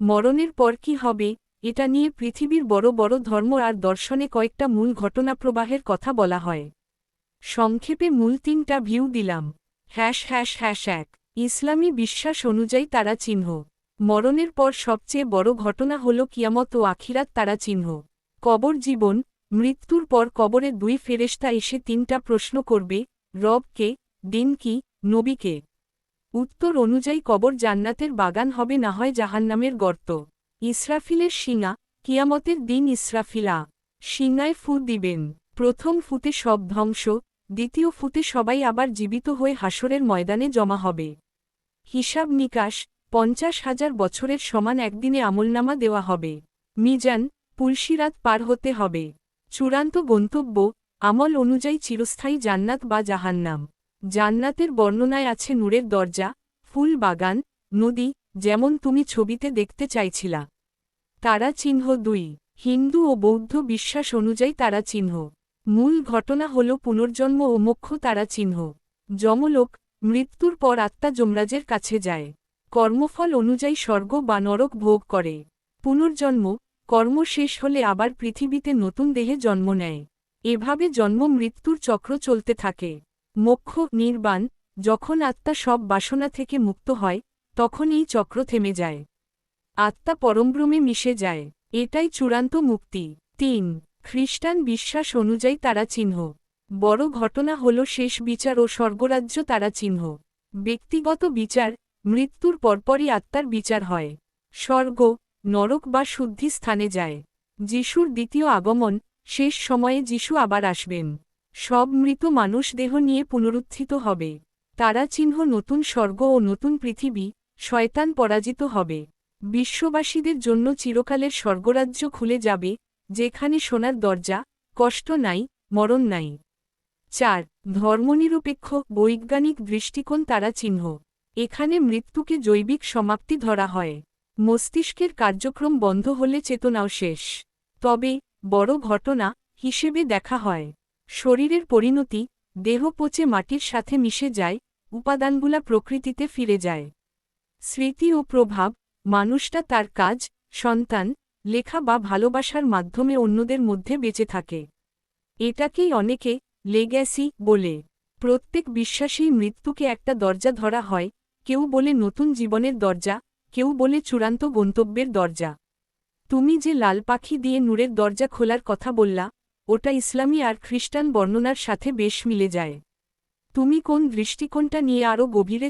মরণের পর কি হবে, এটা নিয়ে পৃথিবীর বড় বড় ধর্ম আর দর্শনে কয়েকটা মূল ঘটনাপ্রবাহের কথা বলা হয়। সংক্ষেপে মূল 3টা ভিউ দিলাম। ###1 ইসলামী বিশ্বাস অনুযায়ী তারা চিহ্ন। মরণের পর সবচেয়ে বড় ঘটনা হল কিয়ামত ও আখিরাত তারা চিহ্ন। কবর জীবন, মৃত্যুর পর কবরে 2 ফেরেশতা এসে 3টা প্রশ্ন করবে, রব কে, দিন কি, নবী কে। উত্তর অনুযায়ী কবর জান্নাতের বাগান হবে না হয় জাহান্নামের গর্ত। ইসরাফিলের শিঙা, কিয়ামতের দিন ইসরাফিলা শিঙায় ফু দিবেন। প্রথম ফুতে সব ধ্বংস, দ্বিতীয় ফুতে সবাই আবার জীবিত হয়ে হাসরের ময়দানে জমা হবে। হিসাব নিকাশ, 50,000 বছরের সমান একদিনে আমলনামা দেওয়া হবে। মিজান, পুলসিরাত পার হতে হবে। চূড়ান্ত গন্তব্য, আমল অনুযায়ী চিরস্থায়ী জান্নাত বা জাহান্নাম। জান্নাতের বর্ণনায় আছে নূরের দরজা, ফুল বাগান, নদী, যেমন তুমি ছবিতে দেখতে চাইছিলা। তারা চিহ্ন 2। হিন্দু ও বৌদ্ধ বিশ্বাস অনুযায়ী তারা চিহ্ন। মূল ঘটনা হল পুনর্জন্ম ও মোক্ষ তারা চিহ্ন। যমলোক, মৃত্যুর পর আত্মা যমরাজের কাছে যায়। কর্মফল অনুযায়ী স্বর্গ বা নরক ভোগ করে। পুনর্জন্ম, কর্ম শেষ হলে আবার পৃথিবীতে নতুন দেহে জন্ম নেয়। এভাবে জন্ম মৃত্যুর চক্র চলতে থাকে। মোক্ষ, নির্বাণ, যখন আত্মা সব বাসনা থেকে মুক্ত হয়, তখন এই চক্র থেমে যায়। আত্মা পরমব্রহ্মে মিশে যায়। এটাই চূড়ান্ত মুক্তি। 3 খ্রিস্টান বিশ্বাস অনুযায়ী তারা চিহ্ন। বড় ঘটনা হল শেষ বিচার ও স্বর্গরাজ্য তারা চিহ্ন। ব্যক্তিগত বিচার, মৃত্যুর পরপরই আত্মার বিচার হয়। স্বর্গ, নরক বা শুদ্ধি স্থানে যায়। যিশুর দ্বিতীয় আগমন, শেষ সময়ে যিশু আবার আসবেন। সব মৃত মানুষ দেহ নিয়ে পুনরুত্থিত হবে। তারা চিহ্ন নতুন স্বর্গ ও নতুন পৃথিবী, শয়তান পরাজিত হবে। বিশ্ববাসীদের জন্য চিরকালের স্বর্গরাজ্য খুলে যাবে, যেখানে সোনার দরজা, কষ্ট নাই, মরণ নাই। 4 ধর্মনিরপেক্ষ বৈজ্ঞানিক দৃষ্টিকোণ তারা চিহ্ন। এখানে মৃত্যুকে জৈবিক সমাপ্তি ধরা হয়। মস্তিষ্কের কার্যক্রম বন্ধ হলে চেতনাও শেষ। তবে বড় ঘটনা হিসেবে দেখা হয় শরীরের পরিণতি, দেহ পচে মাটির সাথে মিশে যায়, উপাদানগুলা প্রকৃতিতে ফিরে যায়। স্মৃতি ও প্রভাব, মানুষটা তার কাজ, সন্তান, লেখা বা ভালোবাসার মাধ্যমে অন্যদের মধ্যে বেঁচে থাকে। এটাকেই অনেকে লেগ্যাসি বলে। প্রত্যেক বিশ্বাসেই মৃত্যুকে একটা দরজা ধরা হয়, কেউ বলে নতুন জীবনের দরজা, কেউ বলে চূড়ান্ত গন্তব্যের দরজা। তুমি যে লাল পাখি দিয়ে নূরের দরজা খোলার কথা বললা, ওটা ইসলামী আর খ্রিস্টান বর্ণনার সাথে বেশ মিলে যায়। তুমি কোন দৃষ্টিকোণটা নিয়ে আরও গভীরে